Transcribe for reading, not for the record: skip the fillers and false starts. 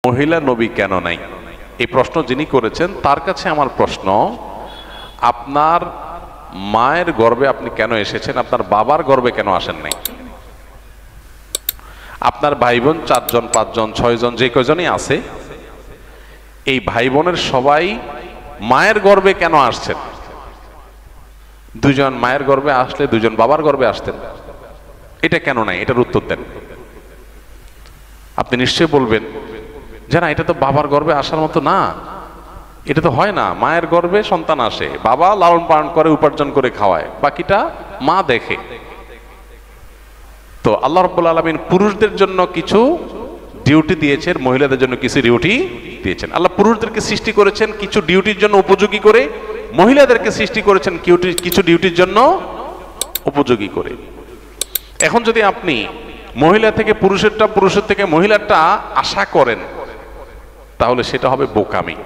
মহিলা নবী কেন নাই? এই প্রশ্ন যিনি করেছেন তার কাছে আমার প্রশ্ন, আপনার মায়ের গর্ভে আপনি কেন এসেছেন? আপনার বাবার গর্ভে কেন আসেন নাই? আপনার ভাই বোন 4 জন 5 জন 6 জন যে কয়জনই আছে, এই ভাই বোনের সবাই মায়ের গর্ভে কেন আসছেন? 2 জন মায়ের গর্ভে আসলে 2 জন বাবার গর্ভে আসতেন, এটা কেন নাই? এটার উত্তর দেন। আপনি নিশ্চয়ই বলবেন যে না, এটা তো বাবার গর্ভে আসার মতো না, এটা তো হয় না। মায়ের গর্ভে সন্তান আসে, বাবা লালন পালন করে, উপার্জন করে খাওয়ায়, বাকিটা মা দেখে। তো আল্লাহ রাব্বুল আলামিন পুরুষদের জন্য কিছু ডিউটি দিয়েছেন, মহিলাদের জন্য কিছু ডিউটি দিয়েছেন। আল্লাহ পুরুষদেরকে সৃষ্টি করেছেন কিছু ডিউটির জন্য উপযোগী করে, মহিলাদেরকে সৃষ্টি করেছেন কিছু ডিউটির জন্য উপযোগী করে। এখন যদি আপনি মহিলা থেকে পুরুষেরটা, পুরুষের থেকে মহিলারটা আশা করেন, তাহলে সেটা হবে বোকামি।